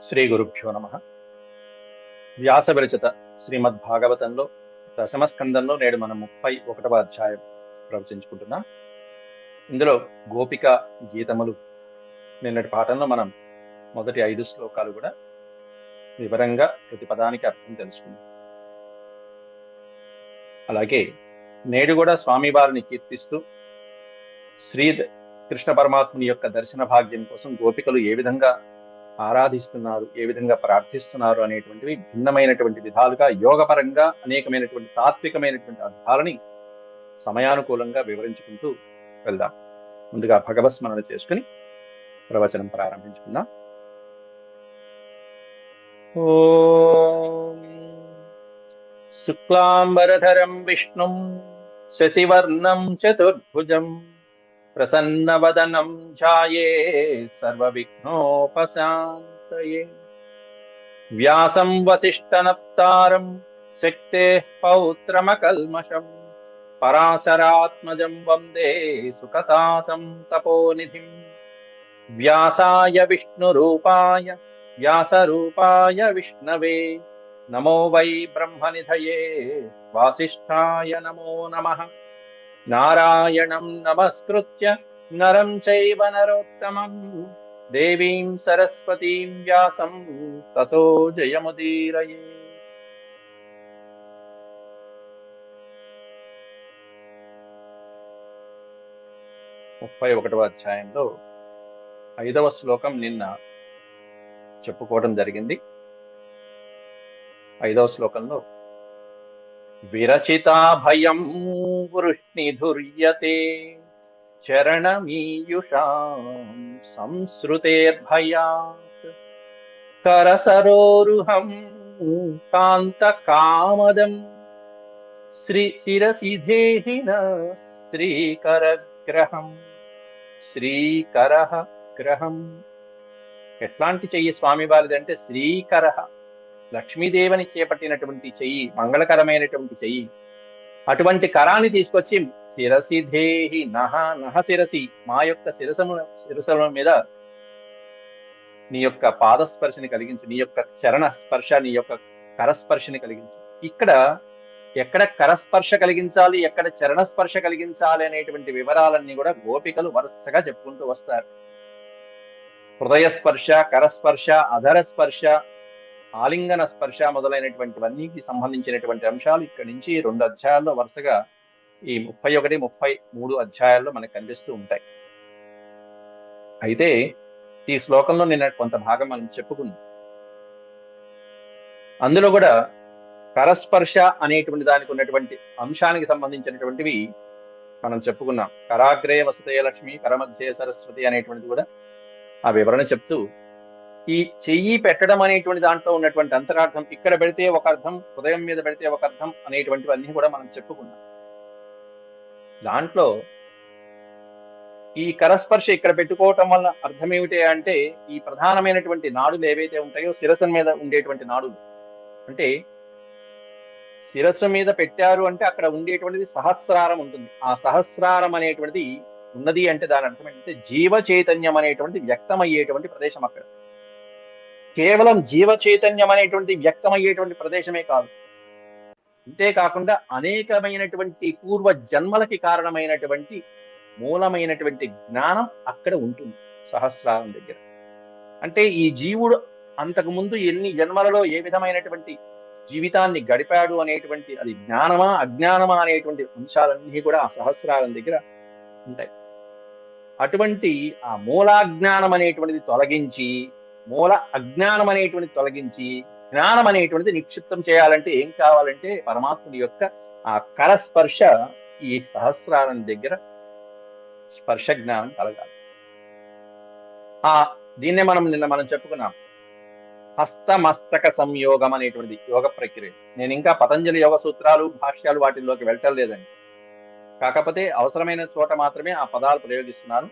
శ్రీ గురుభ్యో నమ. వ్యాస విరచిత శ్రీమద్భాగవతంలో దశమ స్కందంలో నేడు మనం 31వ అధ్యాయం ప్రవచించుకుంటున్నాం. ఇందులో గోపిక గీతములు నిన్నటి పాఠంలో మనం మొదటి 5 శ్లోకాలు కూడా వివరంగా ప్రతి పదానికి అర్థం తెలుసుకున్నాం. అలాగే నేడు కూడా స్వామివారిని కీర్తిస్తూ శ్రీ కృష్ణ పరమాత్ముని యొక్క దర్శన భాగ్యం కోసం గోపికలు ఏ విధంగా ఆరాధిస్తున్నారు, ఏ విధంగా ప్రార్థిస్తున్నారు అనేటువంటివి భిన్నమైనటువంటి విధాలుగా యోగపరంగా అనేకమైనటువంటి తాత్వికమైనటువంటి అర్థాలని సమయానుకూలంగా వివరించుకుంటూ వెళ్దాం. ముందుగా భగవత్ స్మరణ చేసుకుని ప్రవచనం ప్రారంభించుకుందాం. ఓం శుక్లాంబరధరం విష్ణుం శశివర్ణం చతుర్భుజం ప్రసన్నవదనం ధ్యాయేత్ సర్వవిఘ్నోపశాంతయే. వ్యాసం వసిష్ఠనప్తారం శక్తేః పౌత్రమకల్మషం పరాశరాత్మజం వందే సుఖతాతం తపోనిధిం. వ్యాసాయ విష్ణురూపాయ వ్యాసరూపాయ విష్ణవే నమో వై బ్రహ్మనిధయే వాసిష్ఠాయ నమో నమః. నారాయణం నమస్కృత్య నరం చైవ నరోత్తమం దేవీం సరస్వతీం వ్యాసం తతో జయముదీరయే. ముప్పై 31వ అధ్యాయంలో 5వ శ్లోకం నిన్న చెప్పుకోవడం జరిగింది. 5వ శ్లోకంలో విరచితా భయం వృష్ణిధుర్యతే చరణమీయుషాం సంశ్రుతేర్భయాత్ కరసరోరుహం కాంతకామదం శిరసిధేహిన శ్రీకరగ్రహం. శ్రీకరః గ్రహం ఎట్లాంటి చెయ్యి స్వామివారిది అంటే శ్రీకరః, లక్ష్మీదేవిని చేపట్టినటువంటి చెయ్యి, మంగళకరమైనటువంటి చెయ్యి. అటువంటి కరాన్ని తీసుకొచ్చి శిరసిధేహి నహ నహ శిరసి, మా యొక్క శిరసల మీద నీ యొక్క పాదస్పర్శని కలిగించు, నీ యొక్క చరణ స్పర్శ, నీ యొక్క కరస్పర్శని కలిగించు. ఇక్కడ ఎక్కడ కరస్పర్శ కలిగించాలి, ఎక్కడ చరణ స్పర్శ కలిగించాలి అనేటువంటి వివరాలన్నీ కూడా గోపికలు వరుసగా చెప్పుకుంటూ వస్తారు. హృదయ స్పర్శ, కరస్పర్శ, అధర స్పర్శ, ఆలింగన స్పర్శ మొదలైనటువంటివన్నీకి సంబంధించినటువంటి అంశాలు ఇక్కడి నుంచి 2 అధ్యాయాల్లో వరుసగా ఈ 31, 33 అధ్యాయాల్లో మనకు కనిపిస్తూ ఉంటాయి. అయితే ఈ శ్లోకంలో నిన్న కొంత భాగం మనం చెప్పుకున్నాం. అందులో కూడా కరస్పర్శ అనేటువంటి దానికి ఉన్నటువంటి అంశానికి సంబంధించినటువంటివి మనం చెప్పుకున్నాం. కరాగ్రే వసతే లక్ష్మి, కరమధ్యే సరస్వతి అనేటువంటిది కూడా ఆ వివరణ చెప్తూ, ఈ చెయ్యి పెట్టడం అనేటువంటి దాంట్లో ఉన్నటువంటి అంతరార్థం, ఇక్కడ పెడితే ఒక అర్థం, హృదయం మీద పెడితే ఒక అర్థం అనేటువంటివన్నీ కూడా మనం చెప్పుకున్నాం. దాంట్లో ఈ కరస్పర్శ ఇక్కడ పెట్టుకోవటం వల్ల అర్థం ఏమిటి అంటే, ఈ ప్రధానమైనటువంటి నాడులు ఏవైతే ఉంటాయో శిరస్సు మీద ఉండేటువంటి నాడులు, అంటే శిరస్సు మీద పెట్టారు అంటే అక్కడ ఉండేటువంటిది సహస్రారం ఉంటుంది. ఆ సహస్రారం అనేటువంటిది ఉన్నది అంటే దాని అర్థం ఏంటంటే జీవ చైతన్యం అనేటువంటి వ్యక్తమయ్యేటువంటి ప్రదేశం. అక్కడ కేవలం జీవ చైతన్యం అనేటువంటి వ్యక్తమయ్యేటువంటి ప్రదేశమే కాదు, అంతేకాకుండా అనేకమైనటువంటి పూర్వ జన్మలకి కారణమైనటువంటి మూలమైనటువంటి జ్ఞానం అక్కడ ఉంటుంది సహస్రారం దగ్గర. అంటే ఈ జీవుడు అంతకు ముందు ఎన్ని జన్మలలో ఏ విధమైనటువంటి జీవితాన్ని గడిపాడు అనేటువంటి, అది జ్ఞానమా అజ్ఞానమా అనేటువంటి అంశాలన్నీ కూడా ఆ సహస్రారం దగ్గర ఉంటాయి. అటువంటి ఆ మూలాజ్ఞానం అనేటువంటిది తొలగించి, మూల అజ్ఞానం అనేటువంటిది తొలగించి జ్ఞానం అనేటువంటిది నిక్షిప్తం చేయాలంటే ఏం కావాలంటే పరమాత్ముడి యొక్క ఆ కరస్పర్శ ఈ సహస్రారం దగ్గర స్పర్శ జ్ఞానం కలగాలి. దీన్నే మనం చెప్పుకున్నాం, హస్తమస్తక సంయోగం అనేటువంటిది యోగ ప్రక్రియ. నేను ఇంకా పతంజలి యోగ సూత్రాలు, భాష్యాలు వాటిల్లోకి వెళ్ళటం లేదండి. కాకపోతే అవసరమైన చోట మాత్రమే ఆ పదాలు ప్రయోగిస్తున్నాను.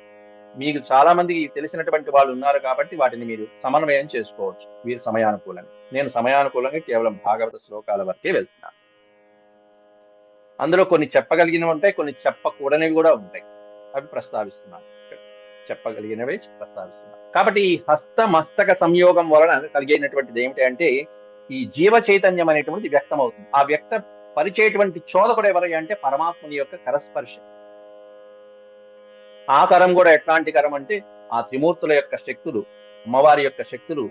మీకు చాలా మందికి తెలిసినటువంటి వాళ్ళు ఉన్నారు కాబట్టి వాటిని మీరు సమన్వయం చేసుకోవచ్చు వీరి సమయానుకూలంగా. నేను సమయానుకూలంగా కేవలం భాగవత శ్లోకాల వరకే వెళ్తున్నాను. అందులో కొన్ని చెప్పగలిగినవి ఉంటాయి, కొన్ని చెప్పకూడనివి కూడా ఉంటాయి. అవి ప్రస్తావిస్తున్నాను. చెప్పగలిగినవే ప్రస్తావిస్తున్నారు. కాబట్టి ఈ హస్త మస్తక సంయోగం వలన కలిగేటటువంటిది ఏమిటి అంటే ఈ జీవ చైతన్యం అనేటువంటిది వ్యక్తం అవుతుంది. ఆ వ్యక్త పరిచేటువంటి చోదకుడు ఎవరు అంటే పరమాత్మని యొక్క కరస్పర్శ. ఆ కరం కూడా ఎట్లాంటి కరం అంటే ఆ త్రిమూర్తుల యొక్క శక్తులు, అమ్మవారి యొక్క శక్తులు,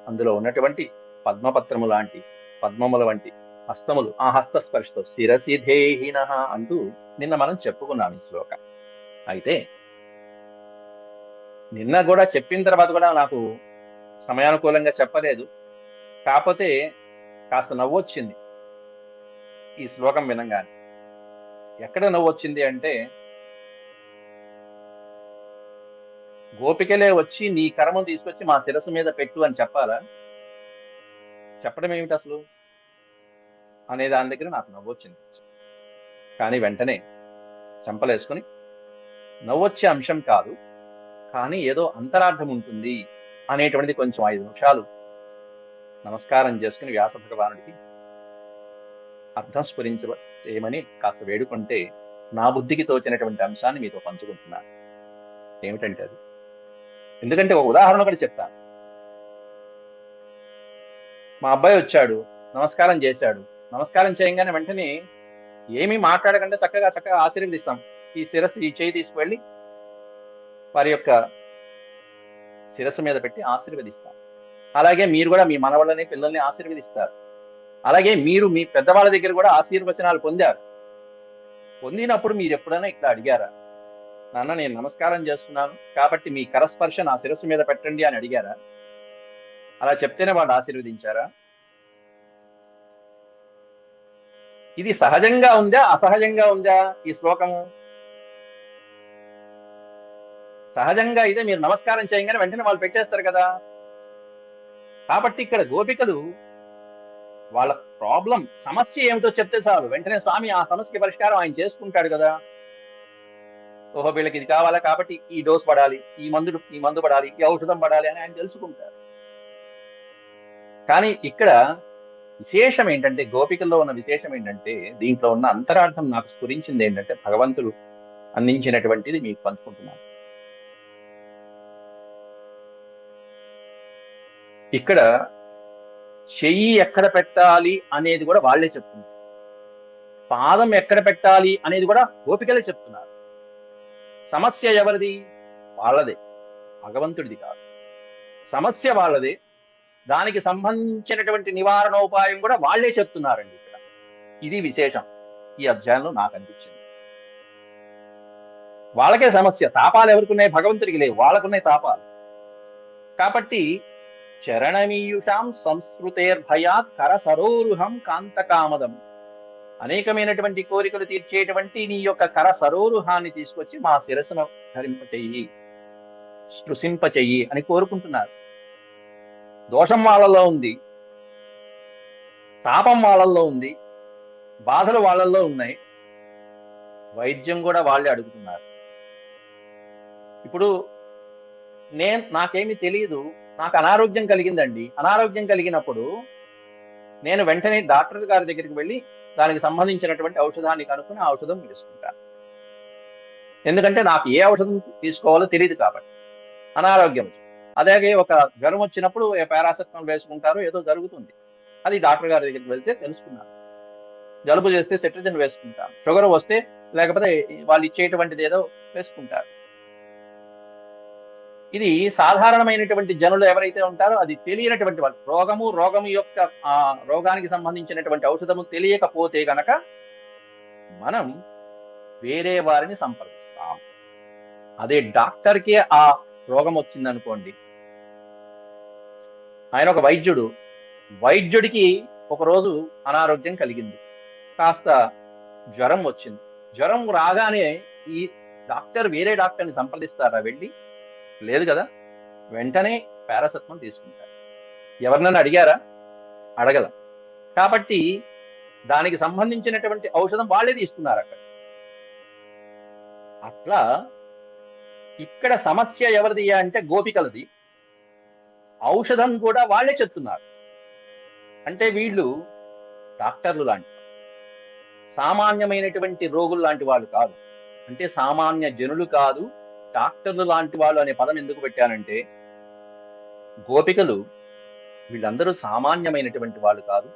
అందులో ఉన్నటువంటి పద్మపత్రము లాంటి పద్మముల వంటి హస్తములు, ఆ హస్త స్పర్శతో శిరసిధేహిన అంటూ నిన్న మనం చెప్పుకున్నాం ఈ శ్లోకం. అయితే నిన్న కూడా చెప్పిన తర్వాత కూడా నాకు సమయానుకూలంగా చెప్పలేదు. కాకపోతే కాస్త నవ్వొచ్చింది ఈ శ్లోకం వినంగానే. ఎక్కడ నవ్వొచ్చింది అంటే గోపికలే వచ్చి నీ కరమును తీసుకొచ్చి మా శిరస్సు మీద పెట్టు అని చెప్పాలా? చెప్పడం ఏమిటి అసలు అనే దాని దగ్గర నాకు నవ్వొచ్చింది. కానీ వెంటనే చెంపలేసుకుని నవ్వొచ్చే అంశం కాదు, కానీ ఏదో అంతరార్థం ఉంటుంది అనేటువంటిది కొంచెం 5 నిమిషాలు నమస్కారం చేసుకుని వ్యాస భగవానుడికి అర్థం స్ఫురించమని కాస్త వేడుకుంటే నా బుద్ధికి తోచినటువంటి అంశాన్ని మీతో పంచుకుంటున్నాను. ఏమిటంటే అది, ఎందుకంటే ఒక ఉదాహరణ కూడా చెప్తాను. మా అబ్బాయి వచ్చాడు, నమస్కారం చేశాడు. నమస్కారం చేయగానే వెంటనే ఏమీ మాట్లాడకుండా చక్కగా ఆశీర్వదిస్తాం. ఈ చేయి తీసుకువెళ్ళి వారి యొక్క శిరస్సు మీద పెట్టి ఆశీర్వదిస్తాం. అలాగే మీరు కూడా మీ మనవళ్ళని పిల్లల్ని ఆశీర్వదిస్తారు. అలాగే మీరు మీ పెద్దవాళ్ళ దగ్గర కూడా ఆశీర్వచనాలు పొందారు. పొందినప్పుడు మీరు ఎప్పుడైనా ఇట్లా అడిగారా? నాన్న నేను నమస్కారం చేస్తున్నాను కాబట్టి మీ కరస్పర్శ నా శిరస్సు మీద పెట్టండి అని అడిగారా? అలా చెప్తేనే వాళ్ళు ఆశీర్వదించారా? ఇది సహజంగా ఉందా అసహజంగా ఉందా ఈ శ్లోకము? సహజంగా అయితే మీరు నమస్కారం చేయగానే వెంటనే వాళ్ళు పెట్టేస్తారు కదా. కాబట్టి ఇక్కడ గోపికలు వాళ్ళ ప్రాబ్లం సమస్య ఏమిటో చెప్తే చాలు, వెంటనే స్వామి ఆ సమస్యకి పరిష్కారం ఆయన చేసుకుంటాడు కదా. ఓహో వీళ్ళకి ఇది కావాలా కాబట్టి ఈ డోస్ పడాలి, ఈ మందు పడాలి, ఈ ఔషధం పడాలి అని ఆయన తెలుసుకుంటారు. కానీ ఇక్కడ విశేషం ఏంటంటే, గోపికల్లో ఉన్న విశేషం ఏంటంటే, దీంట్లో ఉన్న అంతరార్థం నాకు స్ఫురించింది ఏంటంటే భగవంతుడు అందించినటువంటిది మీకు పంచుకుంటున్నాను. ఇక్కడ చెయ్యి ఎక్కడ పెట్టాలి అనేది కూడా వాళ్ళే చెప్తున్నారు. పాదం ఎక్కడ పెట్టాలి అనేది కూడా గోపికలే చెప్తున్నారు. సమస్య ఎవరిది? వాళ్ళదే, భగవంతుడిది కాదు. సమస్య వాళ్ళదే, దానికి సంబంధించినటువంటి నివారణోపాయం కూడా వాళ్ళే చెప్తున్నారండి ఇక్కడ. ఇది విశేషం ఈ అధ్యాయంలో నాకు అనిపించింది. వాళ్ళకే సమస్య, తాపాలు ఎవరికున్నాయి? భగవంతుడికి లేవు, వాళ్ళకున్నాయి తాపాలు. కాబట్టి చరణమీయుషాం సంస్కృతేర్భయాత్ కర సరోరుహం కాంతకామదం, అనేకమైనటువంటి కోరికలు తీర్చేటువంటి నీ యొక్క కర సరోరుహాన్ని తీసుకొచ్చి మా శిరస్సును ధరింపచెయ్యి, స్పృశింపచెయ్యి అని కోరుకుంటున్నారు. దోషం వాళ్ళల్లో ఉంది, తాపం వాళ్ళల్లో ఉంది, బాధలు వాళ్ళల్లో ఉన్నాయి, వైద్యం కూడా వాళ్ళే అడుగుతున్నారు. ఇప్పుడు నాకేమీ తెలియదు, నాకు అనారోగ్యం కలిగిందండి. అనారోగ్యం కలిగినప్పుడు నేను వెంటనే డాక్టర్ గారి దగ్గరికి వెళ్ళి దానికి సంబంధించినటువంటి ఔషధాన్ని కనుక్కుని ఆ ఔషధం తీసుకుంటాను. ఎందుకంటే నాకు ఏ ఔషధం తీసుకోవాలో తెలియదు కాబట్టి. అనారోగ్యం అలాగే ఒక జ్వరం వచ్చినప్పుడు పారాసెటమాల్ వేసుకుంటారు, ఏదో జరుగుతుంది, అది డాక్టర్ గారి దగ్గరికి వెళ్తే తెలుసుకున్నాను. జలుబు చేస్తే సెట్రిజిన్ వేసుకుంటాను, షుగర్ వస్తే లేకపోతే వాళ్ళు ఇచ్చేటువంటిది ఏదో వేసుకుంటారు. ఇది సాధారణమైనటువంటి జనులు ఎవరైతే ఉంటారో అది తెలియనటువంటి వాళ్ళు, రోగము యొక్క ఆ రోగానికి సంబంధించినటువంటి ఔషధము తెలియకపోతే గనక మనం వేరే వారిని సంప్రదిస్తాం. అదే డాక్టర్కే ఆ రోగం వచ్చిందనుకోండి, ఆయన ఒక వైద్యుడికి ఒకరోజు అనారోగ్యం కలిగింది, కాస్త జ్వరం వచ్చింది. జ్వరం రాగానే ఈ డాక్టర్ వేరే డాక్టర్ని సంప్రదిస్తారా వెళ్ళి? లేదు కదా. వెంటనే పారాసెటమాల్ తీసుకుంటారు. ఎవరినైనా అడిగారా? అడగల. కాబట్టి దానికి సంబంధించినటువంటి ఔషధం వాళ్ళే తీసుకున్నారు అక్కడ. అట్లా ఇక్కడ సమస్య ఎవరిది అంటే గోపికలది, ఔషధం కూడా వాళ్ళే చెప్తున్నారు. అంటే వీళ్ళు డాక్టర్లు లాంటి సామాన్యమైనటువంటి రోగులు లాంటి వాళ్ళు కాదు, అంటే సామాన్య జనులు కాదు, డాక్టర్లు లాంటి వాళ్ళు అనే పదం ఎందుకు పెట్టానంటే, గోపికలు వీళ్ళందరూ సామాన్యమైనటువంటి వాళ్ళు కాదు.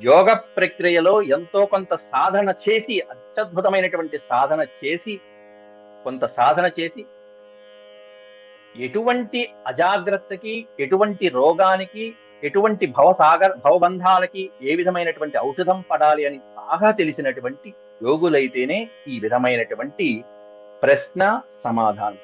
యోగ ప్రక్రియలో ఎంతో కొంత సాధన చేసి, అత్యద్భుతమైనటువంటి సాధన చేసి, కొంత సాధన చేసి, ఎటువంటి అజాగ్రత్తకి, ఎటువంటి రోగానికి, ఎటువంటి భవబంధాలకి ఏ విధమైనటువంటి ఔషధం పడాలి అని బాగా తెలిసినటువంటి యోగులైతేనే ఈ విధమైనటువంటి ప్రశ్న సమాధానం.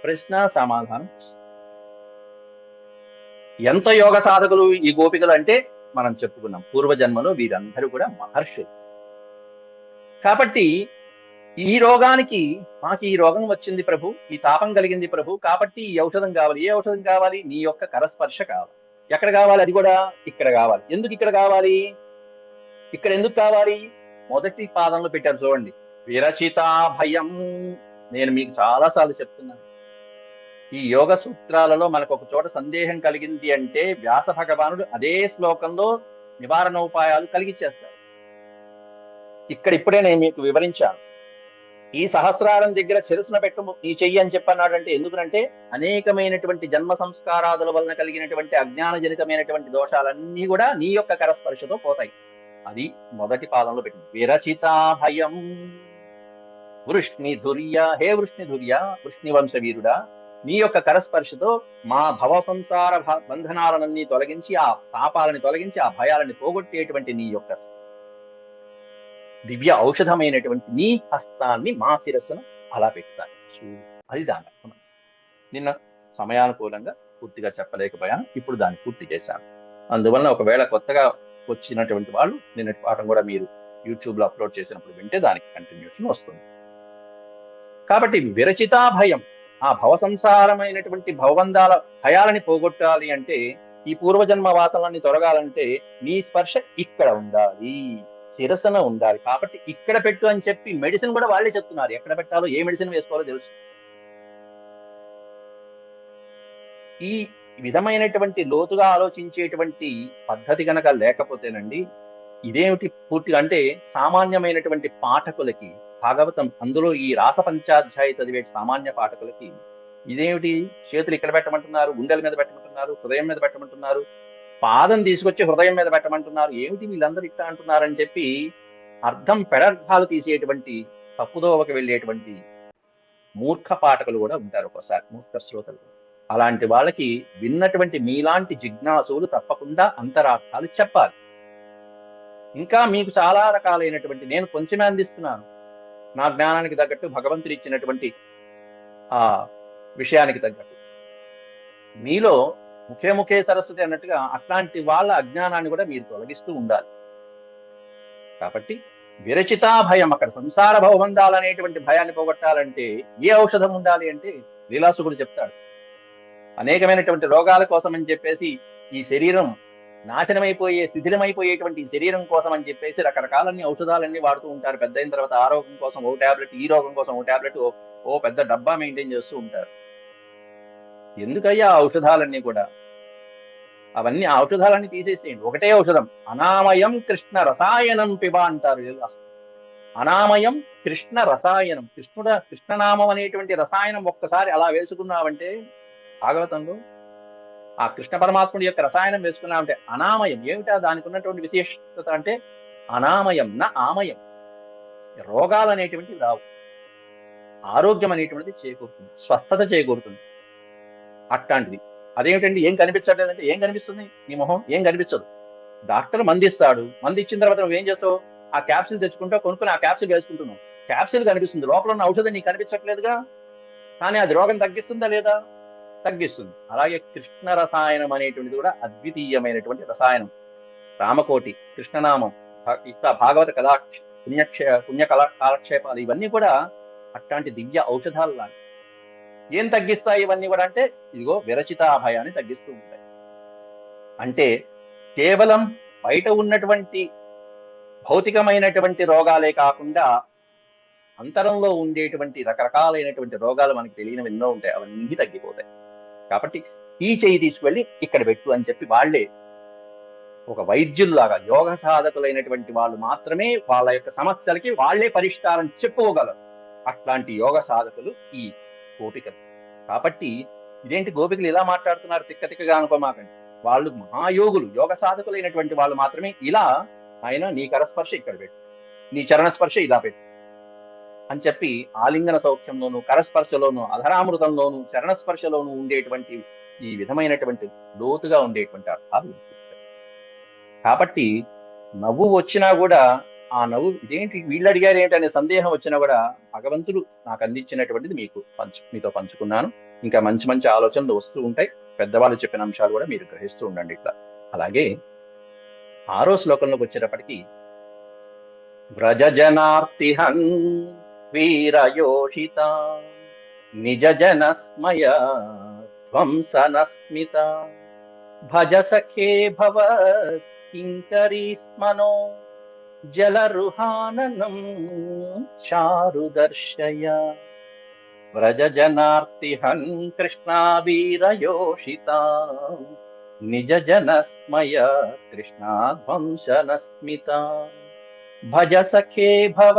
ఎంత యోగ సాధకులు ఈ గోపికలు అంటే మనం చెప్పుకున్నాం, పూర్వజన్మలో వీరందరూ కూడా మహర్షులు. కాబట్టి ఈ రోగానికి, మాకు ఈ రోగం వచ్చింది ప్రభు, ఈ తాపం కలిగింది ప్రభు, కాబట్టి ఈ ఔషధం కావాలి. ఏ ఔషధం కావాలి? నీ యొక్క కరస్పర్శ కావాలి. ఎక్కడ కావాలి? అది కూడా ఇక్కడ కావాలి. ఎందుకు ఇక్కడ కావాలి? ఇక్కడ ఎందుకు కావాలి? మొదటి పాదంలో పెట్టారు చూడండి, విరచితా భయం. నేను మీకు చాలా సార్లు చెప్తున్నాను, ఈ యోగ సూత్రాలలో మనకు ఒక చోట సందేహం కలిగింది అంటే వ్యాస భగవానుడు అదే శ్లోకంలో నివారణోపాయాలు కలిగిచ్చేస్తారు. ఇప్పుడే నేను మీకు వివరించాను. ఈ సహస్రారం దగ్గర శిరస్సున పెట్టు నీ చెయ్యి అని చెప్పన్నాడు. అంటే ఎందుకంటే అనేకమైనటువంటి జన్మ సంస్కారాదుల వలన కలిగినటువంటి అజ్ఞానజనితమైనటువంటి దోషాలన్నీ కూడా నీ యొక్క కరస్పర్శతో పోతాయి. అది మొదటి పాదంలో పెట్టింది. విరచితా భయం వృష్ణిధుర్య, హే వృష్ణిధుర్య, వృష్ణివంశ వీరుడా, నీ యొక్క కరస్పర్శతో మా భవ సంసార బంధనాలన్నీ తొలగించి, ఆ పాపాలని తొలగించి, ఆ భయాలని పోగొట్టేటువంటి నీ యొక్క దివ్య ఔషధమైనటువంటి నీ హస్తాన్ని మా శిరస్సును అలా పెడతాను. అది దాని అర్థం. నిన్న సమయానుకూలంగా పూర్తిగా చెప్పలేకపోయాను, ఇప్పుడు దాన్ని పూర్తి చేశాను. అందువలన ఒకవేళ కొత్తగా వచ్చినటువంటి వాళ్ళు నిన్నటి పాఠం కూడా మీరు యూట్యూబ్ లో అప్లోడ్ చేసినప్పుడు వింటే దానికి కంటిన్యూషన్ వస్తుంది. కాబట్టి విరచితా భయం, ఆ భవ సంసారమైనటువంటి భవబంధాల భయాలని పోగొట్టాలి అంటే, ఈ పూర్వజన్మ వాసనలన్నీ తొలగాలంటే నీ స్పర్శ ఇక్కడ ఉండాలి, శిరసన ఉండాలి. కాబట్టి ఇక్కడ పెట్టు అని చెప్పి మెడిసిన్ కూడా వాళ్ళే చెప్తున్నారు. ఎక్కడ పెట్టాలో, ఏ మెడిసిన్ వేసుకోవాలో తెలుసు. ఈ విధమైనటువంటి లోతుగా ఆలోచించేటువంటి పద్ధతి కనుక లేకపోతేనండి, ఇదేమిటి పూర్తిగా అంటే సామాన్యమైనటువంటి పాఠకులకి భాగవతం, అందులో ఈ రాస పంచాధ్యాయ చదివే సామాన్య పాఠకులకి ఇదేమిటి, చేతులు ఇక్కడ పెట్టమంటున్నారు, గుండెల మీద పెట్టమంటున్నారు, హృదయం మీద పెట్టమంటున్నారు, పాదం తీసుకొచ్చి హృదయం మీద పెట్టమంటున్నారు, ఏమిటి వీళ్ళందరూ ఇట్లా అంటున్నారని చెప్పి పెడర్థాలు తీసేటువంటి, తప్పుదోవకి వెళ్ళేటువంటి మూర్ఖ పాఠకులు కూడా ఉంటారు ఒక్కోసారి, మూర్ఖ శ్రోతలు. అలాంటి వాళ్ళకి విన్నటువంటి మీలాంటి జిజ్ఞాసులు తప్పకుండా అంతరార్థాలు చెప్పాలి. ఇంకా మీకు చాలా రకాలైనటువంటి, నేను కొంచెమే అందిస్తున్నాను నా జ్ఞానానికి తగ్గట్టు, భగవంతుడు ఇచ్చినటువంటి ఆ విషయానికి తగ్గట్టు. మీలో ముఖే సరస్వతి అన్నట్టుగా అట్లాంటి వాళ్ళ అజ్ఞానాన్ని కూడా మీరు తొలగిస్తూ ఉండాలి. కాబట్టి విరచితా భయం, అక్కడ సంసార భవబంధాలు అనేటువంటి భయాన్ని పోగొట్టాలంటే ఏ ఔషధం ఉండాలి అంటే లీలాసుకుడు చెప్తాడు. అనేకమైనటువంటి రోగాల కోసం అని చెప్పేసి, ఈ శరీరం నాశనమైపోయే, శిథిలమైపోయేటువంటి శరీరం కోసం అని చెప్పేసి రకరకాలన్నీ ఔషధాలన్నీ వాడుతూ ఉంటారు. పెద్ద అయిన తర్వాత ఆ రోగం కోసం ఓ టాబ్లెట్, ఈ రోగం కోసం ఓ టాబ్లెట్, ఓ పెద్ద డబ్బా మెయింటైన్ చేస్తూ ఉంటారు. ఎందుకయ్యా ఔషధాలన్నీ కూడా? అవన్నీ ఆ ఔషధాలన్నీ తీసేసేయండి. ఒకటే ఔషధం, అనామయం కృష్ణ రసాయనం పిబ అంటారు. అనామయం కృష్ణ రసాయనం, కృష్ణనామం అనేటువంటి రసాయనం ఒక్కసారి అలా వేసుకున్నావంటే, భాగవతంలో ఆ కృష్ణ పరమాత్ముడి యొక్క రసాయనం వేసుకున్నామంటే అనామయం. ఏమిటా దానికి ఉన్నటువంటి విశేషత అంటే, అనామయం నా ఆమయం, రోగాలు అనేటువంటివి రావు, ఆరోగ్యం అనేటువంటిది చేకూరుతుంది, స్వస్థత చేకూరుతుంది. అట్లాంటిది అదేమిటండి, ఏం కనిపించట్లేదంటే, ఏం కనిపిస్తుంది? నీ మొహం ఏం కనిపించదు. డాక్టర్ మందిస్తాడు, మంది ఇచ్చిన తర్వాత నువ్వు ఏం చేస్తావు? ఆ క్యాప్సిల్ తెచ్చుకుంటావు, కొనుక్కుని ఆ క్యాప్సిల్ వేసుకుంటున్నావు. క్యాప్సిల్ కనిపిస్తుంది, లోపల ఉన్న ఔషధం నీకు కనిపించట్లేదుగా. కానీ అది రోగం తగ్గిస్తుందా లేదా? తగ్గిస్తుంది. అలాగే కృష్ణ రసాయనం అనేటువంటిది కూడా అద్వితీయమైనటువంటి రసాయనం. రామకోటి, కృష్ణనామం, ఇంకా భాగవత కళా పుణ్య కాలక్షేపాలు, ఇవన్నీ కూడా అట్లాంటి దివ్య ఔషధాలు లాంటి. ఏం తగ్గిస్తాయి ఇవన్నీ కూడా అంటే, ఇదిగో విరచిత భయాన్ని తగ్గిస్తూ ఉంటాయి. అంటే కేవలం బయట ఉన్నటువంటి భౌతికమైనటువంటి రోగాలే కాకుండా అంతరంలో ఉండేటువంటి రకరకాలైనటువంటి రోగాలు మనకు తెలియనివి ఎన్నో ఉంటాయి, అవన్నీ తగ్గిపోతాయి. కాబట్టి ఈ చెయ్యి తీసుకువెళ్ళి ఇక్కడ పెట్టు అని చెప్పి వాళ్ళే ఒక వైద్యుల్లాగా, యోగ సాధకులైనటువంటి వాళ్ళు మాత్రమే వాళ్ళ యొక్క సమస్యలకి వాళ్లే పరిష్కారం చెప్పుకోగలరు. అట్లాంటి యోగ సాధకులు ఈ గోపికలు. కాబట్టి ఇదేంటి గోపికలు ఇలా మాట్లాడుతున్నారు తిక్క తిక్కగా అనుకోమాకండి. వాళ్ళు మహాయోగులు, యోగ సాధకులైనటువంటి వాళ్ళు మాత్రమే ఇలా ఆయన నీ కరస్పర్శ ఇక్కడ పెట్టు, నీ చరణ స్పర్శ ఇలా పెట్టు అని చెప్పి ఆలింగన సౌఖ్యంలోను, కరస్పర్శలోను, అధరామృతంలోను, చరణస్పర్శలోను ఉండేటువంటి ఈ విధమైనటువంటి లోతుగా ఉండేటువంటి అర్థాలు. కాబట్టి నవ్వు వచ్చినా కూడా ఆ నవ్వు ఇదేంటి వీళ్ళు అడిగారు ఏంటి అనే సందేహం వచ్చినా కూడా భగవంతుడు నాకు అందించినటువంటిది మీతో పంచుకున్నాను. ఇంకా మంచి మంచి ఆలోచనలు వస్తూ ఉంటాయి. పెద్దవాళ్ళు చెప్పిన అంశాలు కూడా మీరు గ్రహిస్తూ ఉండండి ఇట్లా. అలాగే 6వ శ్లోకంలోకి వచ్చేటప్పటికి వ్రజజనార్తిహన్ వీరయోషిత నిజ జనస్మయ ధ్వంసనస్మిత భజ సఖే భవ కింకరీస్మనో జలరుహాననం చారుదర్శయ. వ్రజజనార్తిహన్ కృష్ణా వీరయోషిత నిజ జనస్మయ కృష్ణా ధ్వంసనస్మిత భజ సఖే భవ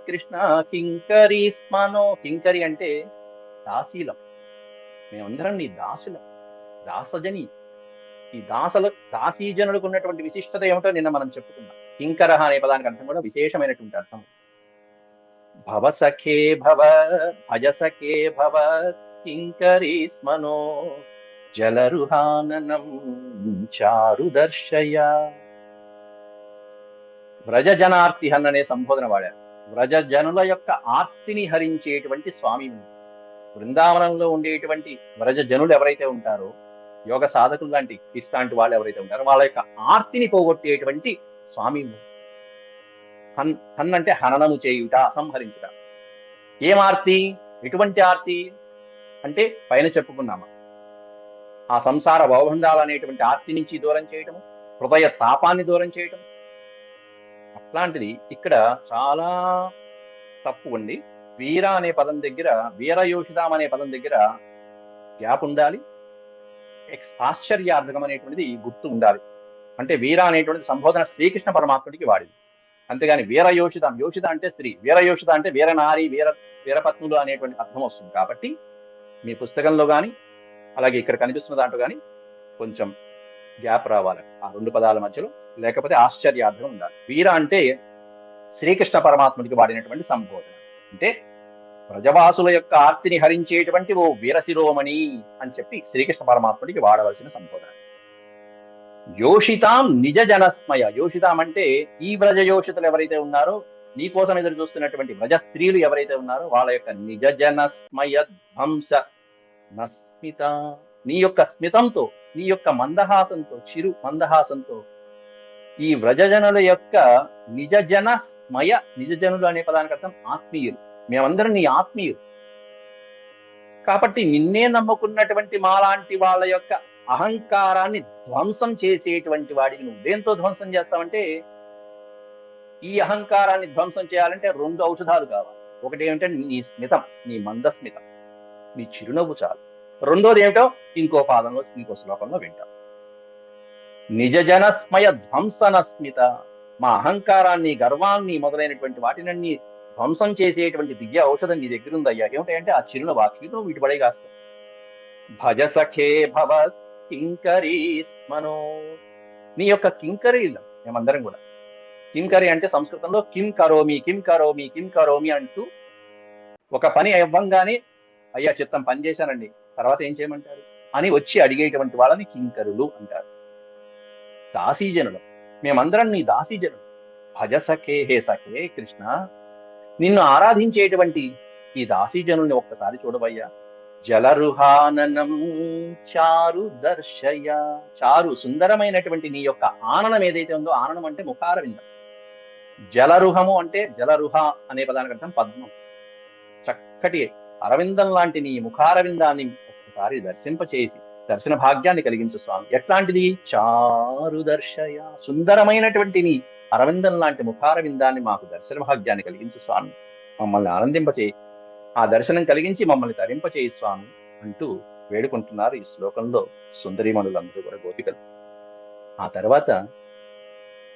కృష్ణ కింకరీ స్మనో. కింకరి అంటే దాసీలం, మేమందరం నీ దాసులం, దాసజని. ఈ దాసీజనులకు ఉన్నటువంటి విశిష్టత ఏమిటో నిన్న మనం చెప్పుకున్నాం. కింకర అనే పదానికి అర్థం కూడా విశేషమైనటువంటి అర్థం. భవ సఖే భవ భజ సఖే భవ కింకరీ స్మనో జలరుహాననం చారుదర్శయ. వ్రజజనార్తిహన్ అనే సంబోధన వాడారు. వ్రజజనుల యొక్క ఆర్తిని హరించేటువంటి స్వామి. బృందావనంలో ఉండేటువంటి వ్రజజనులు ఎవరైతే ఉంటారో, యోగ సాధకులు లాంటి ఇట్లాంటి వాళ్ళు ఎవరైతే ఉంటారో వాళ్ళ యొక్క ఆర్తిని పోగొట్టేటువంటి స్వామి. హన్ అంటే హననము చేయుట, సంహరించుట. ఏం ఆర్తి? ఎటువంటి ఆర్తి అంటే పైన చెప్పుకున్నామా, ఆ సంసార భవబంధాలు అనేటువంటి ఆర్తి నుంచి దూరం చేయటము, హృదయ తాపాన్ని దూరం చేయటం. అట్లాంటిది ఇక్కడ చాలా తప్పు ఉంది. వీర అనే పదం దగ్గర, వీరయోషితాం అనే పదం దగ్గర గ్యాప్ ఉండాలి. ఆశ్చర్యార్థకం అనేటువంటిది గుర్తు ఉండాలి. అంటే వీర అనేటువంటి సంబోధన శ్రీకృష్ణ పరమాత్ముడికి వాడింది. అంతేగాని వీరయోషితం, యోషిత అంటే స్త్రీ, వీరయోషిత అంటే వీరనారి, వీరపత్నులు అనేటువంటి అర్థం వస్తుంది. కాబట్టి మీ పుస్తకంలో కానీ అలాగే ఇక్కడ కనిపిస్తున్న దాంట్లో కానీ కొంచెం గ్యాప్ రావాలి ఆ రెండు పదాల మధ్యలో, లేకపోతే ఆశ్చర్యార్థం ఉండాలి. వీర అంటే శ్రీకృష్ణ పరమాత్ముడికి వాడినటువంటి సంబోధన. అంటే ప్రజవాసుల యొక్క ఆర్తిని హరించేటువంటి ఓ వీరశిరోమణి అని చెప్పి శ్రీకృష్ణ పరమాత్ముడికి వాడవలసిన సంబోధన. యోషితాం నిజ జనస్మయ. యోషితాం అంటే ఈ వ్రజ యోషితులు ఎవరైతే ఉన్నారో, నీ కోసం ఎదురు చూస్తున్నటువంటి వ్రజ స్త్రీలు ఎవరైతే ఉన్నారో వాళ్ళ యొక్క నిజ జనస్మయ ధ్వంస నస్మిత. నీ యొక్క స్మితంతో, నీ యొక్క మందహాసంతో, చిరు మందహాసంతో ఈ వ్రజజనుల యొక్క నిజజన స్మయ. నిజజనులు అనే పదానికి అర్థం ఆత్మీయులు. మేమందరం నీ ఆత్మీయులు కాబట్టి నిన్నే నమ్ముకున్నటువంటి మాలాంటి వాళ్ళ యొక్క అహంకారాన్ని ధ్వంసం చేసేటువంటి వాడికి నువ్వు దేంతో ధ్వంసం చేస్తావంటే, ఈ అహంకారాన్ని ధ్వంసం చేయాలంటే 2 ఔషధాలు కావాలి. ఒకటి ఏమిటంటే నీ స్మితం, నీ మందస్మితం, నీ చిరునవ్వు చాలు. రెండోది ఏమిటో ఇంకో పాదంలో, ఇంకో శ్లోకంలో వింటాం. నిజజనస్మయ ధ్వంసనస్మిత. మా అహంకారాన్ని, గర్వాన్ని మొదలైనటువంటి వాటినన్నీ ధ్వంసం చేసేటువంటి దివ్య ఔషధం నీ దగ్గర ఉందయ్యా. ఏమిటంటే ఆ చిరునవ్వు, ఆ చిరునవ్వు వీటి పడే కాస్త. భజ సఖే భవ కింకరీ స్మనో. నీ యొక్క కింకరీలు మేమందరం కూడా. కింకరి అంటే సంస్కృతంలో కిం కరోమి, కిం కరోమి, కిం కరోమి అంటూ ఒక పని అవ్వంగానే అయ్యా చిత్తం పని చేశానండి, తర్వాత ఏం చేయమంటారు అని వచ్చి అడిగేటువంటి వాళ్ళని కింకరులు అంటారు. దాసీజనులు మేమందరం నీ దాసీజనులు. భజ సఖే, హే సఖే కృష్ణ, నిన్ను ఆరాధించేటువంటి ఈ దాసీజనుల్ని ఒక్కసారి చూడవయ్యా. జలరుహాననం చారు దర్శయ. చారు సుందరమైనటువంటి నీ యొక్క ఆననం ఏదైతే ఉందో, ఆననం అంటే ముఖారవిందం. జలరుహము అంటే, జలరుహ అనే పదానికి అర్థం పద్మం. చక్కటి అరవిందం లాంటి నీ ముఖారవిందాన్ని ఒక్కసారి దర్శింపచేసి దర్శన భాగ్యాన్ని కలిగించు స్వామి. ఎట్లాంటిది? చారు దర్శయ. సుందరమైనటువంటి నీ అరవిందం లాంటి ముఖారవిందాన్ని మాకు దర్శన భాగ్యాన్ని కలిగించు స్వామి. మమ్మల్ని ఆనందింపచేయి, ఆ దర్శనం కలిగించి మమ్మల్ని తరింపచేయి స్వామి అంటూ వేడుకుంటున్నారు ఈ శ్లోకంలో సుందరీమణులందరూ కూడా, గోపికలు. ఆ తర్వాత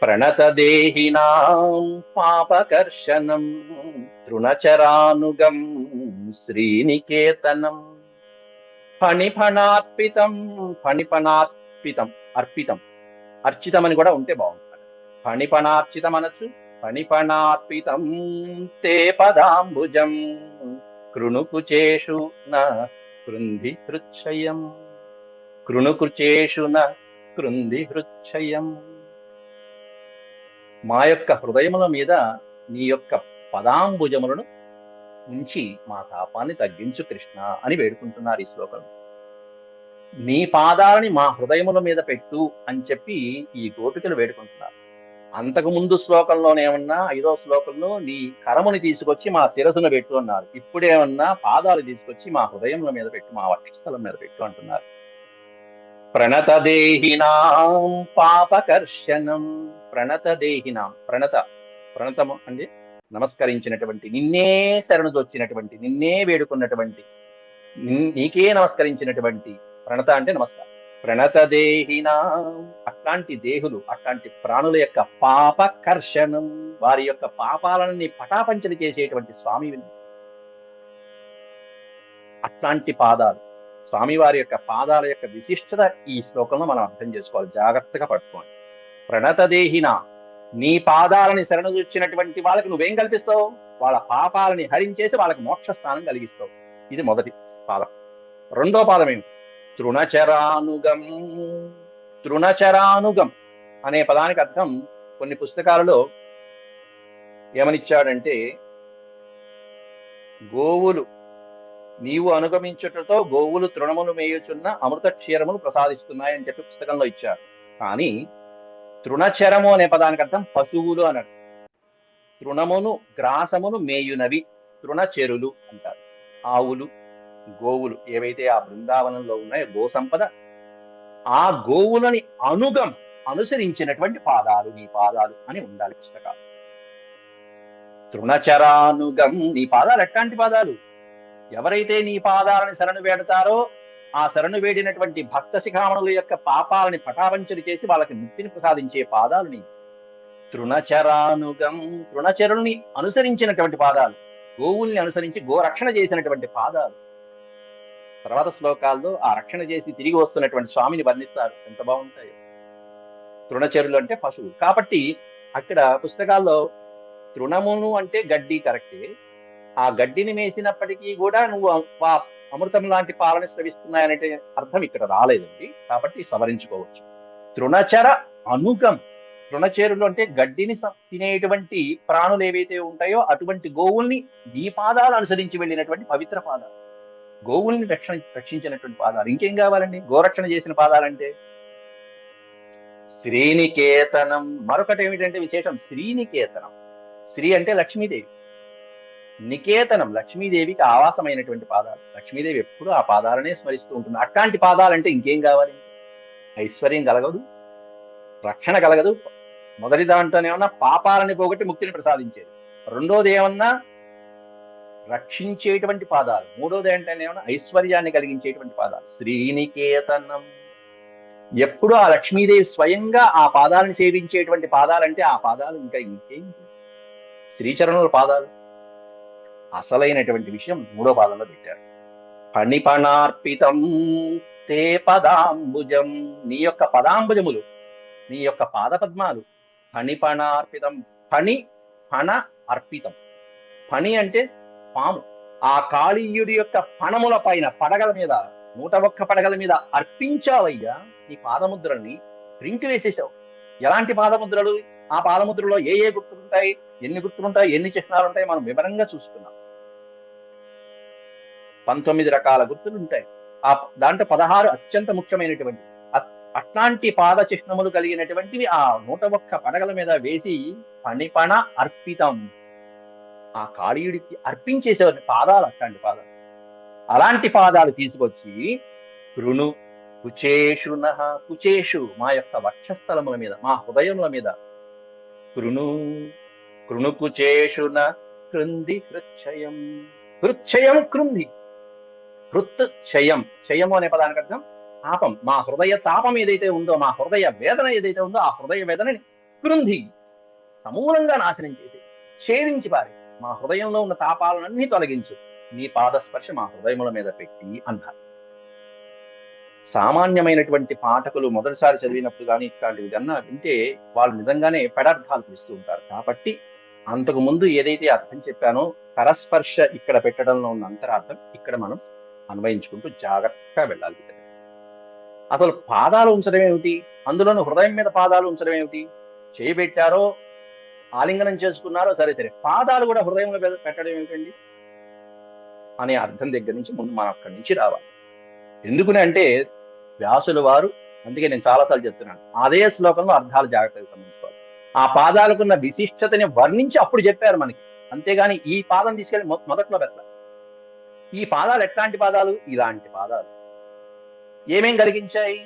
ప్రణత దేహినాం పాపకర్షణం, తృణచరానుగం శ్రీనికేతనం, ఫణిఫణార్పితం, ఫణిఫణార్పితం, అర్పితం, అర్చితం అని కూడా ఉంటే బాగుంటుంది. ఫణిఫణార్చితం అనొచ్చు. ఫణిఫణార్పితం తే పదాంబుజం కృణుకుచేషు న కృంది హృచ్చయం, కృణుకుచేషు న కృంది హృచ్చయం. మా యొక్క హృదయముల మీద నీ యొక్క పదాంబుజములను ఉంచి మా తాపాన్ని తగ్గించు కృష్ణ అని వేడుకుంటున్నారు ఈ శ్లోకం. నీ పాదాలని మా హృదయముల మీద పెట్టు అని చెప్పి ఈ గోపికలు వేడుకుంటున్నారు. అంతకు ముందు శ్లోకంలోనేమన్నా 5వ శ్లోకంలో నీ కరముని తీసుకొచ్చి మా శిరసును పెట్టు అన్నారు. ఇప్పుడేమన్నా పాదాలు తీసుకొచ్చి మా హృదయముల మీద పెట్టు, మా వక్షస్థలం మీద పెట్టు అంటున్నారు. ప్రణత దేహినాం పాపకర్షణం, ప్రణత దేహినాం, ప్రణతము అంటే నమస్కరించినటువంటి, నిన్నే శరణుదొచ్చినటువంటి, నిన్నే వేడుకున్నటువంటి, నీకే నమస్కరించినటువంటి, ప్రణత అంటే నమస్కారం. ప్రణత దేహినాం, అట్లాంటి దేహులు, అట్లాంటి ప్రాణుల యొక్క పాపకర్షణం, వారి యొక్క పాపాలని పటాపంచలు చేసేటువంటి స్వామి, అట్లాంటి పాదాలు, స్వామివారి యొక్క పాదాల యొక్క విశిష్టత ఈ శ్లోకంలో మనం అర్థం చేసుకోవాలి. జాగ్రత్తగా పట్టుకోండి. ప్రణత దేహిన, నీ పాదాలని శరణుదొచ్చినటువంటి వాళ్ళకి నువ్వేం కల్పిస్తావు? వాళ్ళ పాపాలని హరించేసి వాళ్ళకి మోక్ష స్థానం కలిగిస్తావు. ఇది మొదటి పాదం. రెండో పాదం ఏమిటి? తృణచరానుగం. తృణచరానుగం అనే పదానికి అర్థం కొన్ని పుస్తకాలలో ఏమనిచ్చాడంటే, గోవులు నీవు అనుగమించుటతో గోవులు తృణములు మేయుచున్న అమృత క్షీరములు ప్రసాదిస్తున్నాయని చెప్పి పుస్తకంలో ఇచ్చారు. కానీ తృణచరము అనే పదానికి అర్థం పశువులు అన్నాడు. తృణమును గ్రాసమును మేయునవి తృణచెరులు అంటారు. ఆవులు, గోవులు ఏవైతే ఆ బృందావనంలో ఉన్నాయో గో సంపద, ఆ గోవులని అనుసరించినటువంటి పాదాలు నీ పాదాలు అని ఉండాలి పుస్తకాలు. తృణచరానుగం, నీ పాదాలు ఎట్లాంటి పాదాలు? ఎవరైతే నీ పాదాలని శరణు వేడతారో ఆ శరణు వేడినటువంటి భక్త శిఖామణుల యొక్క పాపాలని పటావంచలు చేసి వాళ్ళకి ముక్తిని ప్రసాదించే పాదాలు నీ. తృణచరానుగం, తృణచరుల్ని అనుసరించినటువంటి పాదాలు, గోవుల్ని అనుసరించి గోరక్షణ చేసినటువంటి పాదాలు. తర్వాత శ్లోకాల్లో ఆ రక్షణ చేసి తిరిగి వస్తున్నటువంటి స్వామిని వర్ణిస్తారు. ఎంత బాగుంటాయో. తృణచరులు అంటే పశువులు కాబట్టి అక్కడ పుస్తకాల్లో తృణమును అంటే గడ్డి కరెక్టే, ఆ గడ్డిని మేసినప్పటికీ కూడా నువ్వు అమృతం లాంటి పాలన స్రవిస్తున్నాయనే అర్థం ఇక్కడ రాలేదండి. కాబట్టి సవరించుకోవచ్చు. తృణచర అనుగం, తృణచేరులు అంటే గడ్డిని తినేటువంటి ప్రాణులు ఏవైతే ఉంటాయో అటువంటి గోవుల్ని నీ పాదాలు అనుసరించి వెళ్ళినటువంటి పవిత్ర పాదాలు, గోవుల్ని రక్షించినటువంటి పాదాలు. ఇంకేం కావాలండి గోరక్షణ చేసిన పాదాలంటే? శ్రీనికేతనం, మరొకటి ఏమిటంటే విశేషం, శ్రీనికేతనం. శ్రీ అంటే లక్ష్మీదేవి, నికేతనం లక్ష్మీదేవికి ఆవాసమైనటువంటి పాదాలు. లక్ష్మీదేవి ఎప్పుడు ఆ పాదాలనే స్మరిస్తూ ఉంటుంది. అట్లాంటి పాదాలంటే ఇంకేం కావాలి? ఐశ్వర్యం కలగదు, రక్షణ కలగదు. మొదటి దాంట్లోనేమన్నా పాపాలని పోగొట్టి ముక్తిని ప్రసాదించేది, రెండోది ఏమన్నా రక్షించేటువంటి పాదాలు, మూడోది ఏంటనేమన్నా ఐశ్వర్యాన్ని కలిగించేటువంటి పాదాలు. శ్రీనికేతనం, ఎప్పుడు ఆ లక్ష్మీదేవి స్వయంగా ఆ పాదాలను సేవించేటువంటి పాదాలంటే ఆ పాదాలు ఇంకా ఇంకేంటి? శ్రీచరణుల పాదాలు. అసలైనటువంటి విషయం మూడో పాదంలో పెట్టారు. ఫణిఫణార్పితం తే పదాంబుజం, నీ యొక్క పదాంబుజములు, నీ యొక్క పాదపద్మాలు. ఫణిఫణార్పితం, ఫణి ఫణ అర్పితం. ఫణి అంటే పాము. ఆ కాళీయుడి యొక్క ఫణముల పైన పడగల మీద 101 పడగల మీద అర్పించావయ్యా నీ పాదముద్రల్ని, ప్రింట్ వేసేసావు. ఎలాంటి పాదముద్రలు? ఆ పాదముద్రలో ఏ ఏ గుర్తులుంటాయి, ఎన్ని గుర్తులుంటాయి, ఎన్ని చిహ్నాలు ఉంటాయి మనం వివరంగా చూసుకున్నాం. 19 రకాల గుర్తులు ఉంటాయి. ఆ దాంట్లో 16 అత్యంత ముఖ్యమైనటువంటి అట్లాంటి పాద చిహ్నములు కలిగినటువంటివి ఆ 101 పడగల మీద వేసి ఫణిఫణ అర్పితం, ఆ కాళీయుడికి అర్పించేసేవారి పాదాలు అట్లాంటి పాదాలు. అలాంటి పాదాలు తీసుకొచ్చి కృణు కుచేషు నః, కుచేషు మా యొక్క వక్షస్థలముల మీద, మా హృదయముల మీద. కృణు కృణు కుచేషున కృంది హృచ్చయం, హృచ్చయం కృంది. హృత్ క్షయం, క్షయము అనే పదానికి అర్థం తాపం. మా హృదయ తాపం ఏదైతే ఉందో, మా హృదయ వేదన ఏదైతే ఉందో ఆ హృదయ వేదనని కృంది సమూలంగా నాశనం చేసి ఛేదించి పారి మా హృదయంలో ఉన్న తాపాలన్నీ తొలగించు, నీ పాదస్పర్శ మా హృదయముల మీద పెట్టి అంటారు. సామాన్యమైనటువంటి పాఠకులు మొదటిసారి చదివినప్పుడు కానీ ఇట్లాంటివి కన్నా వింటే వాళ్ళు నిజంగానే పెడార్థాలు తీస్తూ ఉంటారు. కాబట్టి అంతకు ముందు ఏదైతే అర్థం చెప్పానో పరస్పర్శ ఇక్కడ పెట్టడంలో ఉన్న అంతరార్థం ఇక్కడ మనం అన్వయించుకుంటూ జాగ్రత్తగా వెళ్ళాలి. అసలు పాదాలు ఉంచడం ఏమిటి, అందులోనూ హృదయం మీద పాదాలు ఉంచడం ఏమిటి? చేయబెట్టారో ఆలింగనం చేసుకున్నారో సరే సరే, పాదాలు కూడా హృదయంలో పెట్టడం ఏమిటండి అనే అర్థం దగ్గర నుంచి ముందు మనం అక్కడి నుంచి రావాలి. ఎందుకుని అంటే వ్యాసుల వారు, అందుకే నేను చాలాసార్లు చెప్తున్నాను, అదే శ్లోకంలో అర్థాలు జాగ్రత్తగా గమనించుకోవాలి. ఆ పాదాలకున్న విశిష్టతని వర్ణించి అప్పుడు చెప్పారు మనకి. అంతేగాని ఈ పాదం తీసుకెళ్ళి మొదట్లో పెట్టాలి. ఈ పాదాలు ఎట్లాంటి పాదాలు? ఇలాంటి పాదాలు. ఏమేం కలిగించాయి?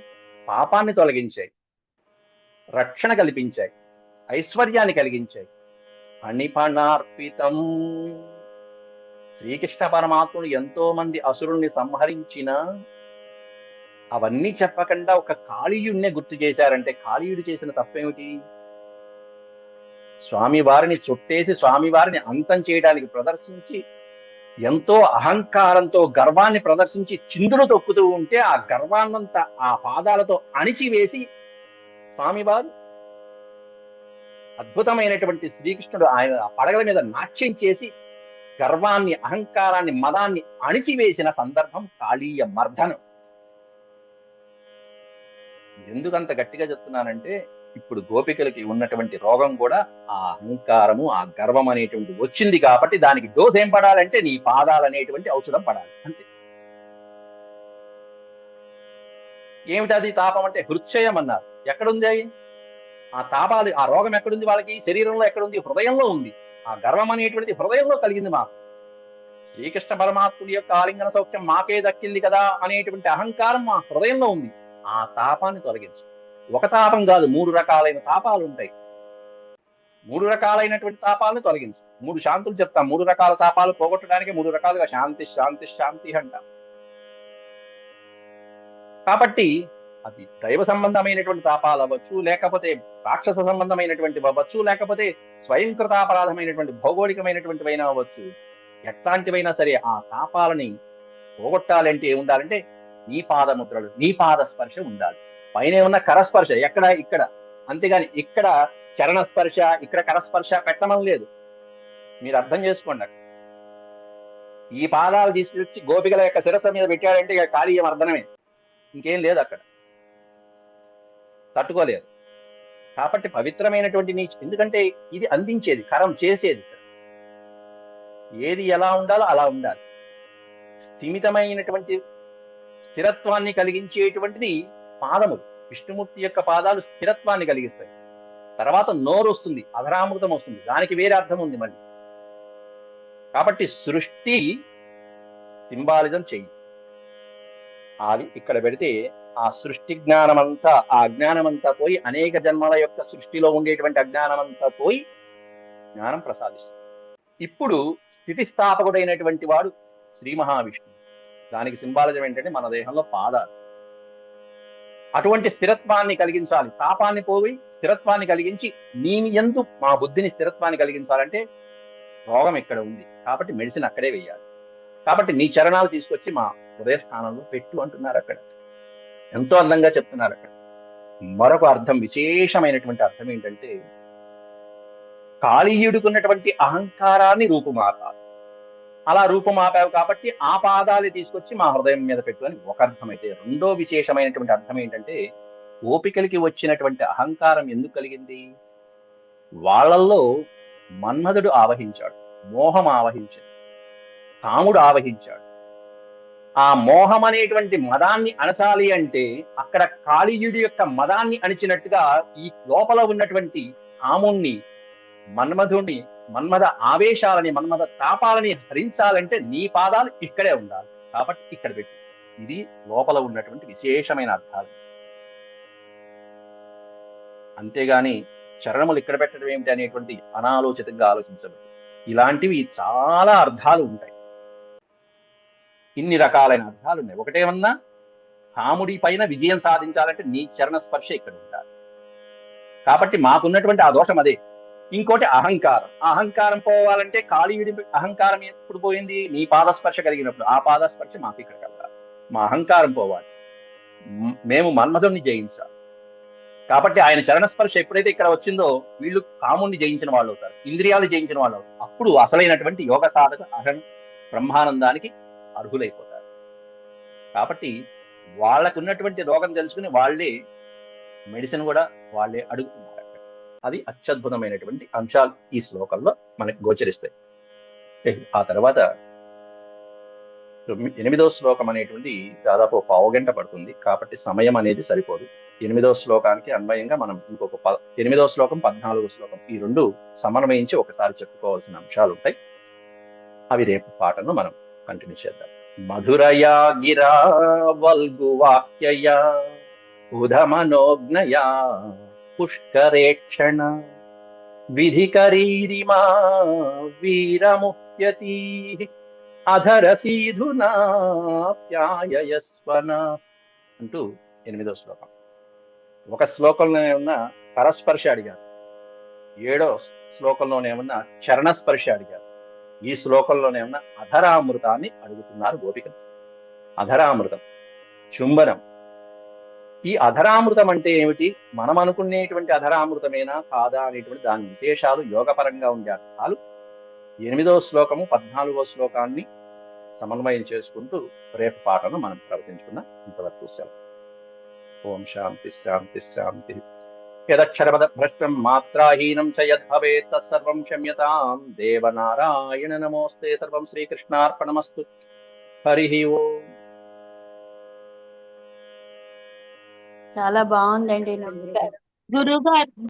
పాపాన్ని తొలగించాయి, రక్షణ కల్పించాయి, ఐశ్వర్యాన్ని కలిగించాయి. ఫణిఫణార్పితం. శ్రీకృష్ణ పరమాత్ముడు ఎంతో మంది అసురుల్ని సంహరించిన అవన్నీ చెప్పకుండా ఒక కాళీయుడినే గుర్తు చేశారంటే కాళీయుడు చేసిన తప్పేమిటి? స్వామివారిని చుట్టేసి స్వామివారిని అంతం చేయడానికి ప్రదర్శించి ఎంతో అహంకారంతో గర్వాన్ని ప్రదర్శించి చిందులు తొక్కుతూ ఉంటే ఆ గర్వాన్నంతా ఆ పాదాలతో అణిచివేసి స్వామివారు అద్భుతమైనటువంటి శ్రీకృష్ణుడు ఆయన పడగల మీద నాట్యం చేసి గర్వాన్ని, అహంకారాన్ని, మదాన్ని అణిచివేసిన సందర్భం కాళీయ మర్దనం. ఎందుకంత గట్టిగా చెప్తున్నానంటే ఇప్పుడు గోపికలకి ఉన్నటువంటి రోగం కూడా ఆ అహంకారము, ఆ గర్వం అనేటువంటి వచ్చింది కాబట్టి దానికి డోస్ ఏం పడాలంటే నీ పాదాలు అనేటువంటి ఔషధం పడాలి అంతే. ఏమిటది తాపం అంటే? హృచ్చయం అన్నారు. ఎక్కడుంది ఆ తాపాలు? ఆ రోగం ఎక్కడుంది వాళ్ళకి? శరీరంలో ఎక్కడుంది? హృదయంలో ఉంది. ఆ గర్వం అనేటువంటిది హృదయంలో కలిగింది మాకు. శ్రీకృష్ణ పరమాత్ముడి యొక్క ఆలింగన సౌఖ్యం మాకే దక్కింది కదా అనేటువంటి అహంకారం మా హృదయంలో ఉంది. ఆ తాపాన్ని తొలగించు. ఒక తాపం కాదు, 3 రకాలైన తాపాలు ఉంటాయి. 3 రకాలైనటువంటి తాపాలను తొలగించు. 3 శాంతులు చెప్తాం. 3 రకాల తాపాలు పోగొట్టడానికి 3 రకాలుగా శాంతి శాంతి శాంతి అంటాం. కాబట్టి అది దైవ సంబంధమైనటువంటి తాపాలు అవ్వచ్చు, లేకపోతే రాక్షస సంబంధమైనటువంటివి అవ్వచ్చు, లేకపోతే స్వయంకృతాపరాధమైనటువంటి భౌగోళికమైనటువంటివైనా అవ్వచ్చు. ఎట్లాంటివైనా సరే ఆ తాపాలని పోగొట్టాలంటే ఏముండాలంటే నీ పాదముద్రలు, నీ పాద స్పర్శ ఉండాలి. పైన ఉన్న కరస్పర్శ ఎక్కడ? ఇక్కడ. అంతేగాని ఇక్కడ చరణ స్పర్శ, ఇక్కడ కరస్పర్శ పెట్టమని లేదు. మీరు అర్థం చేసుకోండి. ఈ పాదాలు తీసుకొచ్చి గోపికల యొక్క శిరస్సు మీద పెట్టాడంటే ఇక కాళీయం అర్థనమే, ఇంకేం లేదు అక్కడ, తట్టుకోలేదు. కాబట్టి పవిత్రమైనటువంటి నీ, ఎందుకంటే ఇది అందించేది, కరం చేసేది. ఏది ఎలా ఉండాలో అలా ఉండాలి. స్థిమితమైనటువంటి స్థిరత్వాన్ని కలిగించేటువంటిది పాదములు. విష్ణుమూర్తి యొక్క పాదాలు స్థిరత్వాన్ని కలిగిస్తాయి. తర్వాత నోరు వస్తుంది, అధరామృతం వస్తుంది, దానికి వేరే అర్థం ఉంది మళ్ళీ. కాబట్టి సృష్టి సింబాలిజం చెయ్యి. అది ఇక్కడ పెడితే ఆ సృష్టి జ్ఞానమంతా, ఆ అజ్ఞానమంతా పోయి, అనేక జన్మల యొక్క సృష్టిలో ఉండేటువంటి అజ్ఞానమంతా పోయి జ్ఞానం ప్రసాదిస్తుంది. ఇప్పుడు స్థితిస్థాపకుడైనటువంటి వాడు శ్రీ మహావిష్ణువు. దానికి సింబాలిజం ఏంటంటే మన దేహంలో పాదాలు. అటువంటి స్థిరత్వాన్ని కలిగించాలి. తాపాన్ని పోయి స్థిరత్వాన్ని కలిగించి నీ యందు మా బుద్ధిని స్థిరత్వాన్ని కలిగించాలంటే రోగం ఇక్కడ ఉంది కాబట్టి మెడిసిన్ అక్కడే వేయాలి. కాబట్టి నీ చరణాలు తీసుకొచ్చి మా హృదయ స్థానంలో పెట్టు అంటున్నారు అక్కడ. ఎంతో అందంగా చెప్తున్నారు అక్కడ. మరొక అర్థం, విశేషమైనటువంటి అర్థం ఏంటంటే కాళీయుడుకున్నటువంటి అహంకారాన్ని రూపుమాపాలి. అలా రూపమాపావు కాబట్టి ఆ పాదాలు తీసుకొచ్చి మా హృదయం మీద పెట్టు అని ఒక అర్థం అయితే, రెండో విశేషమైనటువంటి అర్థం ఏంటంటే గోపికలకి వచ్చినటువంటి అహంకారం ఎందుకు కలిగింది? వాళ్ళల్లో మన్మధుడు ఆవహించాడు, మోహం ఆవహించాడు, కాముడు ఆవహించాడు. ఆ మోహం అనేటువంటి మదాన్ని అణచాలి అంటే అక్కడ కాళీయుడి యొక్క మదాన్ని అణిచినట్టుగా ఈ లోపల ఉన్నటువంటి కాముణ్ణి, మన్మధుణ్ణి, మన్మథ ఆవేశాలని, మన్మథ తాపాలని హరించాలంటే నీ పాదాలు ఇక్కడే ఉండాలి కాబట్టి ఇక్కడ పెట్టు. ఇది లోపల ఉన్నటువంటి విశేషమైన అర్థాలు. అంతేగాని చరణములు ఇక్కడ పెట్టడం ఏమిటి అనేటువంటి అనాలోచితంగా ఆలోచించదు. ఇలాంటివి చాలా అర్థాలు ఉంటాయి, ఇన్ని రకాలైన అర్థాలు ఉన్నాయి. ఒకటేమన్నా కాముడి పైన విజయం సాధించాలంటే నీ చరణ స్పర్శ ఇక్కడ ఉండాలి కాబట్టి మాకున్నటువంటి ఆ దోషం అదే. ఇంకోటి అహంకారం. అహంకారం పోవాలంటే కాళీయుడి అహంకారం ఎప్పుడు పోయింది? నీ పాదస్పర్శ కలిగినప్పుడు. ఆ పాదస్పర్శ మాకు ఇక్కడ కలగాలి, మా అహంకారం పోవాలి. మేము మన్మధుడిని జయించాలి. కాబట్టి ఆయన చరణ స్పర్శ ఎప్పుడైతే ఇక్కడ వచ్చిందో వీళ్ళు కాముణ్ణి జయించిన వాళ్ళు అవుతారు, ఇంద్రియాలు జయించిన వాళ్ళు అవుతారు. అప్పుడు అసలైనటువంటి యోగ సాధక అహం బ్రహ్మానందానికి అర్హులైపోతారు. కాబట్టి వాళ్ళకు ఉన్నటువంటి రోగం తెలుసుకుని వాళ్ళే మెడిసిన్ కూడా వాళ్ళే అడుగుతున్నారు. అది అత్యద్భుతమైనటువంటి అంశాలు ఈ శ్లోకంలో మనకి గోచరిస్తాయి. ఆ తర్వాత 8వ శ్లోకం అనేటువంటి దాదాపు పావుగంట పడుతుంది, కాబట్టి సమయం అనేది సరిపోదు. 8వ శ్లోకానికి అన్వయంగా మనం ఇంకొక 8వ శ్లోకం 14వ శ్లోకం ఈ రెండు సమన్వయించి ఒకసారి చెప్పుకోవాల్సిన అంశాలు ఉంటాయి. అవి రేపు పాటను మనం కంటిన్యూ చేద్దాం. మధురయా గిరా వల్గు వాక్యయా ఉధమనోజ్ఞయా పుష్కరేక్షణ విధికరీరిమా వీరముహ్యతి అధరసీధునా ప్యాయయస్వన అంటూ 8వ శ్లోకం. ఒక శ్లోకంలోనే ఉన్న పరస్పర్శ అడిగారు, 7వ శ్లోకంలోనే ఉన్న చరణస్పర్శ అడిగారు, ఈ శ్లోకంలోనే ఉన్న అధరామృతాన్ని అడుగుతున్నారు గోపికలు. అధరామృతం, చుంబనం. ఈ అధరామృతం అంటే ఏమిటి, మనం అనుకునేటువంటి అధరామృతమేనా కాదా అనేటువంటి దాని విశేషాలు యోగపరంగా ఉండే అర్థాలు 8వ శ్లోకము 14వ శ్లోకాన్ని సమన్వయం చేసుకుంటూ రేపు పాటను మనం ప్రవర్తించుకున్నాం. ఇంతవరకు సెలవు. ఓం శాంతి శాంతి శాంతి. యదక్షరపద భ్రష్టం మాత్రాహీనం చ యద్భవేత్ తత్సర్వం క్షమ్యతాం దేవనారాయణ నమోస్తే. సర్వం శ్రీకృష్ణార్పణమస్తు. హరి ఓం. చాలా బాగుందండి. నమస్కారం గురుగారు.